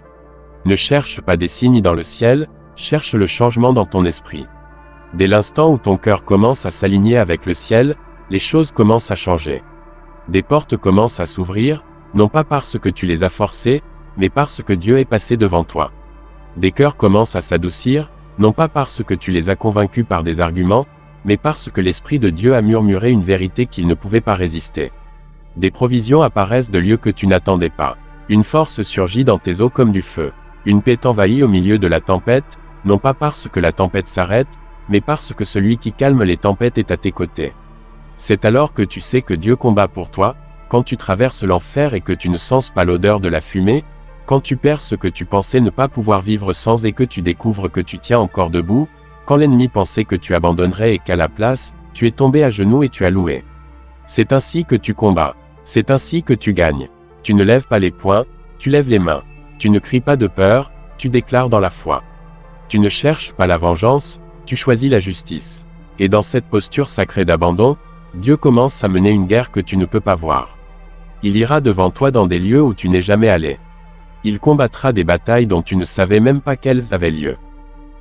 Ne cherche pas des signes dans le ciel, cherche le changement dans ton esprit. Dès l'instant où ton cœur commence à s'aligner avec le ciel, les choses commencent à changer. Des portes commencent à s'ouvrir, non pas parce que tu les as forcées, mais parce que Dieu est passé devant toi. Des cœurs commencent à s'adoucir, non pas parce que tu les as convaincus par des arguments, mais parce que l'Esprit de Dieu a murmuré une vérité qu'il ne pouvait pas résister. Des provisions apparaissent de lieux que tu n'attendais pas. Une force surgit dans tes eaux comme du feu. Une paix t'envahit au milieu de la tempête, non pas parce que la tempête s'arrête, mais parce que celui qui calme les tempêtes est à tes côtés. C'est alors que tu sais que Dieu combat pour toi, quand tu traverses l'enfer et que tu ne sens pas l'odeur de la fumée, quand tu perds ce que tu pensais ne pas pouvoir vivre sans et que tu découvres que tu tiens encore debout, quand l'ennemi pensait que tu abandonnerais et qu'à la place, tu es tombé à genoux et tu as loué. C'est ainsi que tu combats. C'est ainsi que tu gagnes. Tu ne lèves pas les poings, tu lèves les mains. Tu ne cries pas de peur, tu déclares dans la foi. Tu ne cherches pas la vengeance, tu choisis la justice. Et dans cette posture sacrée d'abandon, Dieu commence à mener une guerre que tu ne peux pas voir. Il ira devant toi dans des lieux où tu n'es jamais allé. Il combattra des batailles dont tu ne savais même pas qu'elles avaient lieu.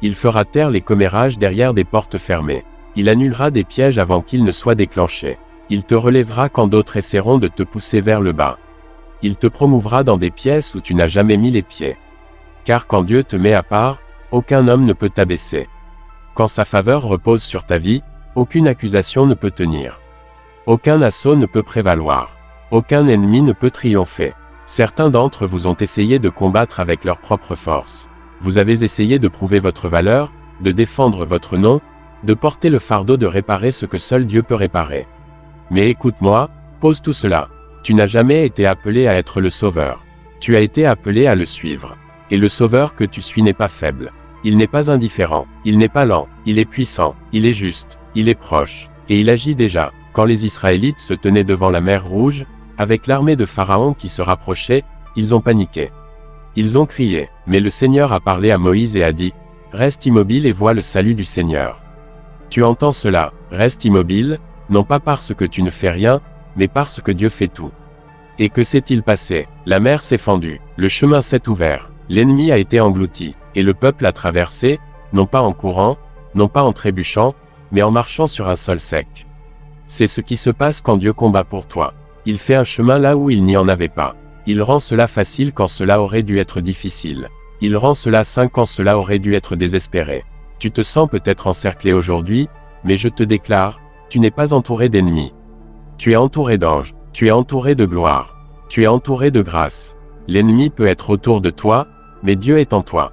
Il fera taire les commérages derrière des portes fermées. Il annulera des pièges avant qu'ils ne soient déclenchés. Il te relèvera quand d'autres essaieront de te pousser vers le bas. Il te promouvra dans des pièces où tu n'as jamais mis les pieds. Car quand Dieu te met à part, aucun homme ne peut t'abaisser. Quand sa faveur repose sur ta vie, aucune accusation ne peut tenir. Aucun assaut ne peut prévaloir. Aucun ennemi ne peut triompher. Certains d'entre vous ont essayé de combattre avec leur propre force. Vous avez essayé de prouver votre valeur, de défendre votre nom, de porter le fardeau de réparer ce que seul Dieu peut réparer. Mais écoute-moi, pose tout cela. Tu n'as jamais été appelé à être le sauveur. Tu as été appelé à le suivre. Et le sauveur que tu suis n'est pas faible. Il n'est pas indifférent, il n'est pas lent, il est puissant, il est juste, il est proche, et il agit déjà. Quand les Israélites se tenaient devant la mer Rouge, avec l'armée de Pharaon qui se rapprochait, ils ont paniqué. Ils ont crié, mais le Seigneur a parlé à Moïse et a dit, « Reste immobile et vois le salut du Seigneur. » Tu entends cela, reste immobile, non pas parce que tu ne fais rien, mais parce que Dieu fait tout. Et que s'est-il passé? La mer s'est fendue, le chemin s'est ouvert, l'ennemi a été englouti, et le peuple a traversé, non pas en courant, non pas en trébuchant, mais en marchant sur un sol sec. C'est ce qui se passe quand Dieu combat pour toi. Il fait un chemin là où il n'y en avait pas. Il rend cela facile quand cela aurait dû être difficile. Il rend cela sain quand cela aurait dû être désespéré. Tu te sens peut-être encerclé aujourd'hui, mais je te déclare, tu n'es pas entouré d'ennemis. Tu es entouré d'anges, tu es entouré de gloire, tu es entouré de grâce. L'ennemi peut être autour de toi, mais Dieu est en toi.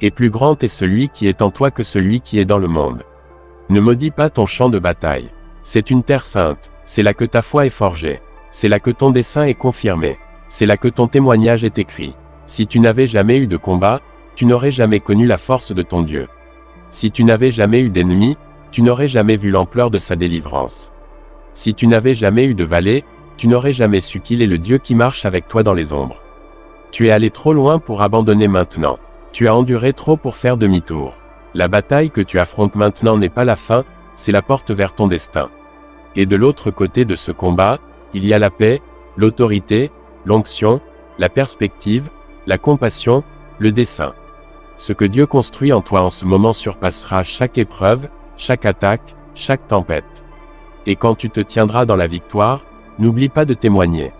Et plus grand est celui qui est en toi que celui qui est dans le monde. Ne maudis pas ton champ de bataille. C'est une terre sainte, c'est là que ta foi est forgée. C'est là que ton dessein est confirmé. C'est là que ton témoignage est écrit. Si tu n'avais jamais eu de combat, tu n'aurais jamais connu la force de ton Dieu. Si tu n'avais jamais eu d'ennemi, tu n'aurais jamais vu l'ampleur de sa délivrance. Si tu n'avais jamais eu de vallée, tu n'aurais jamais su qu'il est le Dieu qui marche avec toi dans les ombres. Tu es allé trop loin pour abandonner maintenant. Tu as enduré trop pour faire demi-tour. La bataille que tu affrontes maintenant n'est pas la fin, c'est la porte vers ton destin. Et de l'autre côté de ce combat, il y a la paix, l'autorité, l'onction, la perspective, la compassion, le dessein. Ce que Dieu construit en toi en ce moment surpassera chaque épreuve, chaque attaque, chaque tempête. Et quand tu te tiendras dans la victoire, n'oublie pas de témoigner.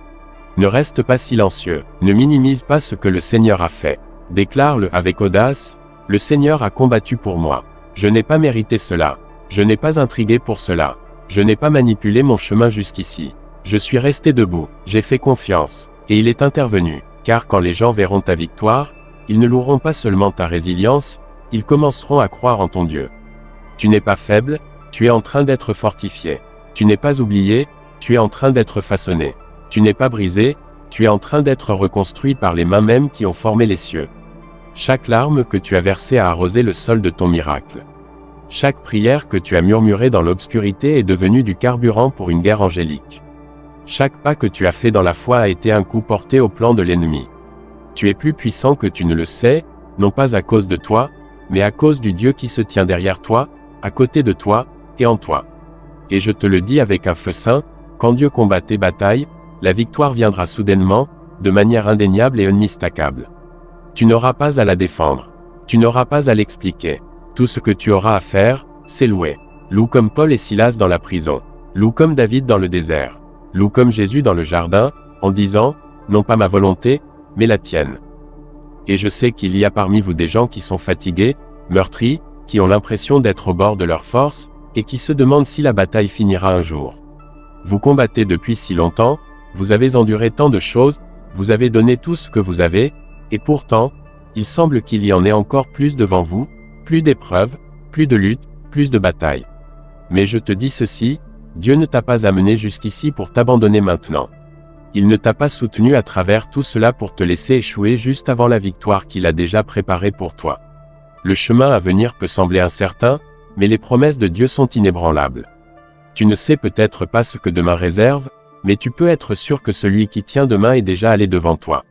Ne reste pas silencieux, ne minimise pas ce que le Seigneur a fait. Déclare-le avec audace, « Le Seigneur a combattu pour moi. Je n'ai pas mérité cela. Je n'ai pas intrigué pour cela. Je n'ai pas manipulé mon chemin jusqu'ici. Je suis resté debout, j'ai fait confiance, et il est intervenu. Car quand les gens verront ta victoire, ils ne loueront pas seulement ta résilience, ils commenceront à croire en ton Dieu. Tu n'es pas faible, tu es en train d'être fortifié. Tu n'es pas oublié, tu es en train d'être façonné. Tu n'es pas brisé, tu es en train d'être reconstruit par les mains mêmes qui ont formé les cieux. Chaque larme que tu as versée a arrosé le sol de ton miracle. Chaque prière que tu as murmurée dans l'obscurité est devenue du carburant pour une guerre angélique. Chaque pas que tu as fait dans la foi a été un coup porté au plan de l'ennemi. Tu es plus puissant que tu ne le sais, non pas à cause de toi, mais à cause du Dieu qui se tient derrière toi, à côté de toi, et en toi. Et je te le dis avec un feu saint, quand Dieu combat tes batailles, la victoire viendra soudainement, de manière indéniable et unmistakable. Tu n'auras pas à la défendre. Tu n'auras pas à l'expliquer. Tout ce que tu auras à faire, c'est louer. Loue comme Paul et Silas dans la prison. Loue comme David dans le désert. Loue comme Jésus dans le jardin, en disant, non pas ma volonté, mais la tienne. Et je sais qu'il y a parmi vous des gens qui sont fatigués, meurtris, qui ont l'impression d'être au bord de leur force, et qui se demandent si la bataille finira un jour. Vous combattez depuis si longtemps, vous avez enduré tant de choses, vous avez donné tout ce que vous avez, et pourtant, il semble qu'il y en ait encore plus devant vous, plus d'épreuves, plus de luttes, plus de batailles. Mais je te dis ceci, Dieu ne t'a pas amené jusqu'ici pour t'abandonner maintenant. Il ne t'a pas soutenu à travers tout cela pour te laisser échouer juste avant la victoire qu'il a déjà préparée pour toi. Le chemin à venir peut sembler incertain, mais les promesses de Dieu sont inébranlables. Tu ne sais peut-être pas ce que demain réserve, mais tu peux être sûr que celui qui tient demain est déjà allé devant toi.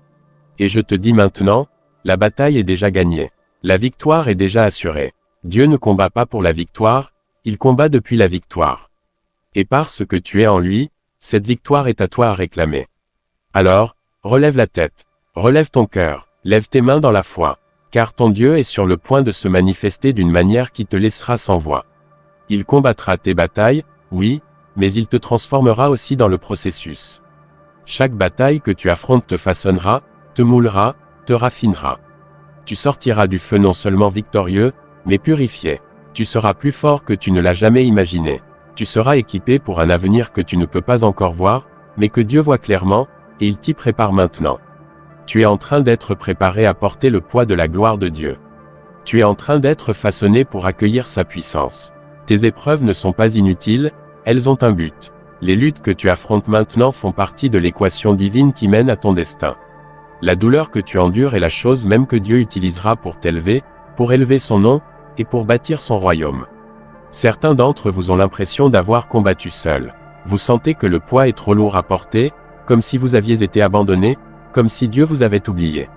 Et je te dis maintenant, la bataille est déjà gagnée. La victoire est déjà assurée. Dieu ne combat pas pour la victoire, il combat depuis la victoire. Et parce que tu es en lui, cette victoire est à toi à réclamer. Alors, relève la tête, Relève ton cœur, lève tes mains dans la foi, car ton Dieu est sur le point de se manifester d'une manière qui te laissera sans voix. Il combattra tes batailles, oui, mais il te transformera aussi dans le processus. Chaque bataille que tu affrontes te façonnera, te moulera, te raffinera. Tu sortiras du feu non seulement victorieux, mais purifié. Tu seras plus fort que tu ne l'as jamais imaginé. Tu seras équipé pour un avenir que tu ne peux pas encore voir, mais que Dieu voit clairement, et il t'y prépare maintenant. Tu es en train d'être préparé à porter le poids de la gloire de Dieu. Tu es en train d'être façonné pour accueillir sa puissance. Tes épreuves ne sont pas inutiles, elles ont un but. Les luttes que tu affrontes maintenant font partie de l'équation divine qui mène à ton destin. La douleur que tu endures est la chose même que Dieu utilisera pour t'élever, pour élever son nom, et pour bâtir son royaume. Certains d'entre vous ont l'impression d'avoir combattu seul. Vous sentez que le poids est trop lourd à porter, comme si vous aviez été abandonné, comme si Dieu vous avait oublié.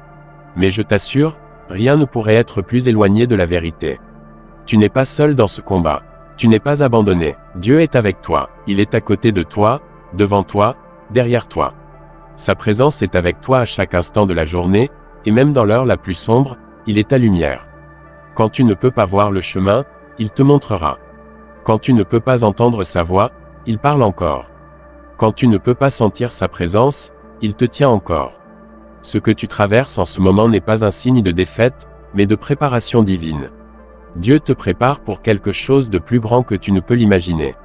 Mais je t'assure, rien ne pourrait être plus éloigné de la vérité. Tu n'es pas seul dans ce combat. Tu n'es pas abandonné. Dieu est avec toi. Il est à côté de toi, devant toi, derrière toi. Sa présence est avec toi à chaque instant de la journée, et même dans l'heure la plus sombre, il est ta lumière. Quand tu ne peux pas voir le chemin, il te montrera. Quand tu ne peux pas entendre sa voix, il parle encore. Quand tu ne peux pas sentir sa présence, il te tient encore. Ce que tu traverses en ce moment n'est pas un signe de défaite, mais de préparation divine. Dieu te prépare pour quelque chose de plus grand que tu ne peux l'imaginer.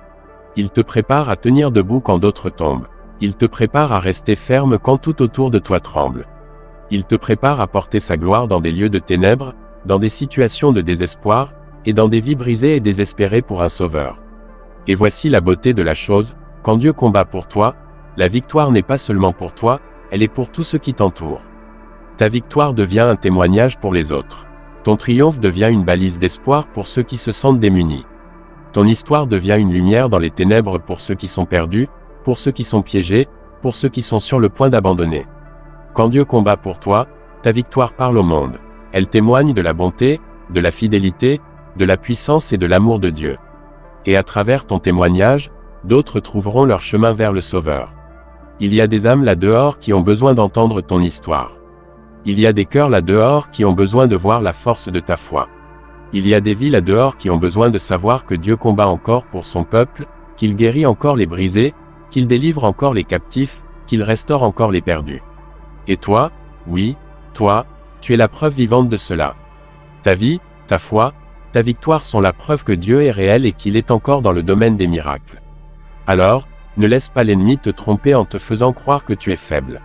Il te prépare à tenir debout quand d'autres tombent. Il te prépare à rester ferme quand tout autour de toi tremble. Il te prépare à porter sa gloire dans des lieux de ténèbres, dans des situations de désespoir, et dans des vies brisées et désespérées pour un sauveur. Et voici la beauté de la chose, quand Dieu combat pour toi, la victoire n'est pas seulement pour toi, elle est pour tous ceux qui t'entourent. Ta victoire devient un témoignage pour les autres. Ton triomphe devient une balise d'espoir pour ceux qui se sentent démunis. Ton histoire devient une lumière dans les ténèbres pour ceux qui sont perdus, pour ceux qui sont piégés, pour ceux qui sont sur le point d'abandonner. Quand Dieu combat pour toi, ta victoire parle au monde. Elle témoigne de la bonté, de la fidélité, de la puissance et de l'amour de Dieu. Et à travers ton témoignage, d'autres trouveront leur chemin vers le Sauveur. Il y a des âmes là-dehors qui ont besoin d'entendre ton histoire. Il y a des cœurs là-dehors qui ont besoin de voir la force de ta foi. Il y a des vies là-dehors qui ont besoin de savoir que Dieu combat encore pour son peuple, qu'il guérit encore les brisés, qu'il délivre encore les captifs, qu'il restaure encore les perdus. Et toi, oui, toi, tu es la preuve vivante de cela. Ta vie, ta foi, ta victoire sont la preuve que Dieu est réel et qu'il est encore dans le domaine des miracles. Alors, ne laisse pas l'ennemi te tromper en te faisant croire que tu es faible.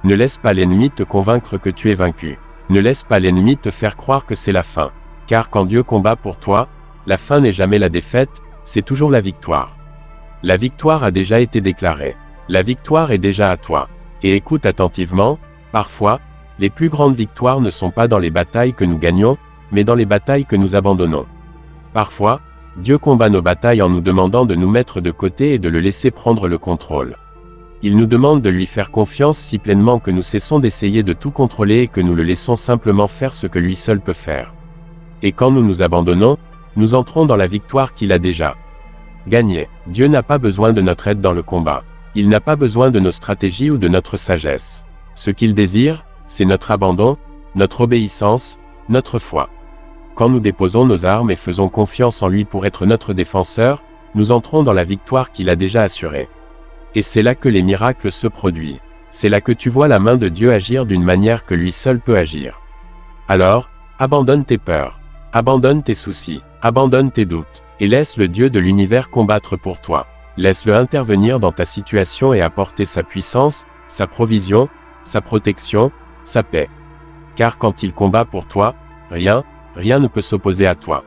Ne laisse pas l'ennemi te convaincre que tu es vaincu. Ne laisse pas l'ennemi te faire croire que c'est la fin. Car quand Dieu combat pour toi, la fin n'est jamais la défaite, c'est toujours la victoire. La victoire a déjà été déclarée. La victoire est déjà à toi. Et écoute attentivement, parfois, les plus grandes victoires ne sont pas dans les batailles que nous gagnons, mais dans les batailles que nous abandonnons. Parfois, Dieu combat nos batailles en nous demandant de nous mettre de côté et de le laisser prendre le contrôle. Il nous demande de lui faire confiance si pleinement que nous cessons d'essayer de tout contrôler et que nous le laissons simplement faire ce que lui seul peut faire. Et quand nous nous abandonnons, nous entrons dans la victoire qu'il a déjà gagnée. Dieu n'a pas besoin de notre aide dans le combat. Il n'a pas besoin de nos stratégies ou de notre sagesse. Ce qu'il désire, c'est notre abandon, notre obéissance, notre foi. Quand nous déposons nos armes et faisons confiance en lui pour être notre défenseur, nous entrons dans la victoire qu'il a déjà assurée. Et c'est là que les miracles se produisent. C'est là que tu vois la main de Dieu agir d'une manière que lui seul peut agir. Alors, abandonne tes peurs, abandonne tes soucis, abandonne tes doutes, et laisse le Dieu de l'univers combattre pour toi. Laisse-le intervenir dans ta situation et apporter sa puissance, sa provision, sa protection, sa paix. Car quand il combat pour toi, rien ne peut s'opposer à toi.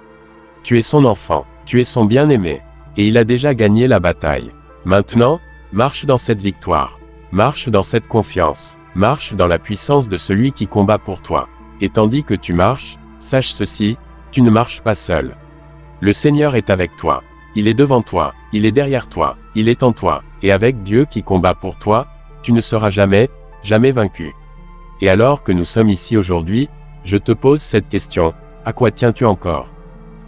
Tu es son enfant, tu es son bien-aimé, et il a déjà gagné la bataille. Maintenant, marche dans cette victoire, marche dans cette confiance, marche dans la puissance de celui qui combat pour toi. Et tandis que tu marches, sache ceci, tu ne marches pas seul. Le Seigneur est avec toi, il est devant toi, il est derrière toi, il est en toi, et avec Dieu qui combat pour toi, tu ne seras jamais vaincu. Et alors que nous sommes ici aujourd'hui, je te pose cette question, à quoi tiens-tu encore?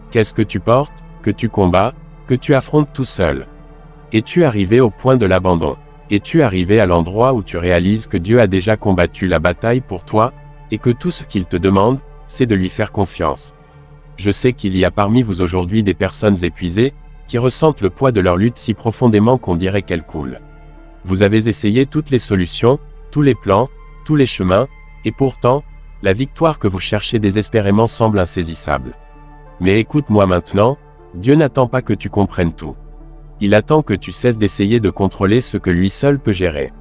Qu'est-ce que tu portes, que tu combats, que tu affrontes tout seul? Es-tu arrivé au point de l'abandon? Es-tu arrivé à l'endroit où tu réalises que Dieu a déjà combattu la bataille pour toi, et que tout ce qu'il te demande, c'est de lui faire confiance? Je sais qu'il y a parmi vous aujourd'hui des personnes épuisées, qui ressentent le poids de leur lutte si profondément qu'on dirait qu'elle coule. Vous avez essayé toutes les solutions, tous les plans, tous les chemins, et pourtant, la victoire que vous cherchez désespérément semble insaisissable. Mais écoute-moi maintenant, Dieu n'attend pas que tu comprennes tout. Il attend que tu cesses d'essayer de contrôler ce que lui seul peut gérer.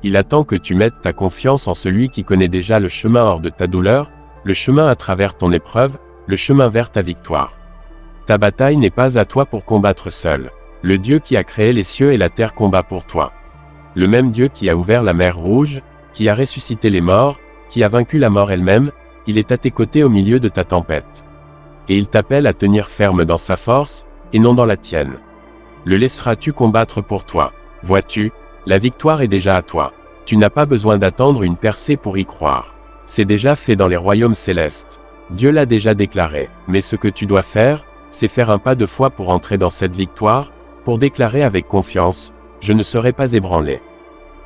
Il attend que tu mettes ta confiance en celui qui connaît déjà le chemin hors de ta douleur, le chemin à travers ton épreuve, le chemin vers ta victoire. Ta bataille n'est pas à toi pour combattre seul. Le Dieu qui a créé les cieux et la terre combat pour toi. Le même Dieu qui a ouvert la mer Rouge, qui a ressuscité les morts, qui a vaincu la mort elle-même, il est à tes côtés au milieu de ta tempête. Et il t'appelle à tenir ferme dans sa force, et non dans la tienne. Le laisseras-tu combattre pour toi? Vois-tu, la victoire est déjà à toi. Tu n'as pas besoin d'attendre une percée pour y croire. C'est déjà fait dans les royaumes célestes. Dieu l'a déjà déclaré, mais ce que tu dois faire, c'est faire un pas de foi pour entrer dans cette victoire, pour déclarer avec confiance, je ne serai pas ébranlé.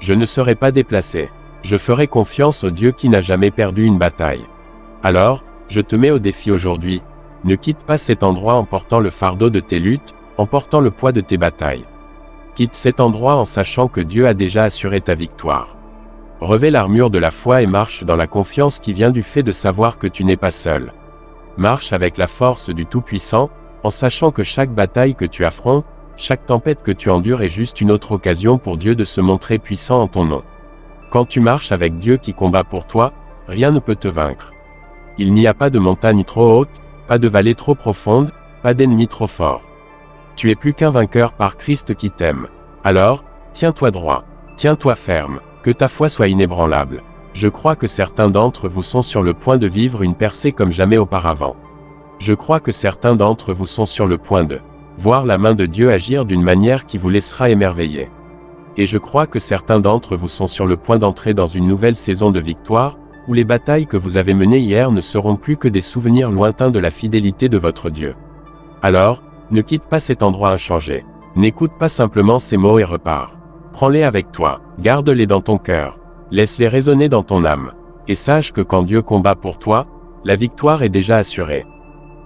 Je ne serai pas déplacé. Je ferai confiance au Dieu qui n'a jamais perdu une bataille. Alors, je te mets au défi aujourd'hui. Ne quitte pas cet endroit en portant le fardeau de tes luttes, en portant le poids de tes batailles. Quitte cet endroit en sachant que Dieu a déjà assuré ta victoire. Revêt l'armure de la foi et marche dans la confiance qui vient du fait de savoir que tu n'es pas seul. Marche avec la force du Tout-Puissant, en sachant que chaque bataille que tu affrontes, chaque tempête que tu endures est juste une autre occasion pour Dieu de se montrer puissant en ton nom. Quand tu marches avec Dieu qui combat pour toi, rien ne peut te vaincre. Il n'y a pas de montagne trop haute, pas de vallée trop profonde, pas d'ennemi trop fort. Tu es plus qu'un vainqueur par Christ qui t'aime. Alors, tiens-toi droit, tiens-toi ferme, que ta foi soit inébranlable. Je crois que certains d'entre vous sont sur le point de vivre une percée comme jamais auparavant. Je crois que certains d'entre vous sont sur le point de voir la main de Dieu agir d'une manière qui vous laissera émerveiller. Et je crois que certains d'entre vous sont sur le point d'entrer dans une nouvelle saison de victoire, où les batailles que vous avez menées hier ne seront plus que des souvenirs lointains de la fidélité de votre Dieu. Alors, ne quitte pas cet endroit inchangé. N'écoute pas simplement ces mots et repars. Prends-les avec toi, garde-les dans ton cœur, laisse-les résonner dans ton âme, et sache que quand Dieu combat pour toi, la victoire est déjà assurée.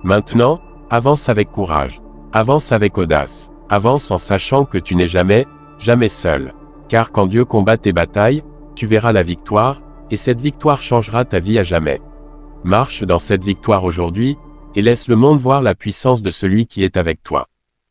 Maintenant, avance avec courage, avance avec audace, avance en sachant que tu n'es jamais, jamais seul, car quand Dieu combat tes batailles, tu verras la victoire, et cette victoire changera ta vie à jamais. Marche dans cette victoire aujourd'hui, et laisse le monde voir la puissance de celui qui est avec toi.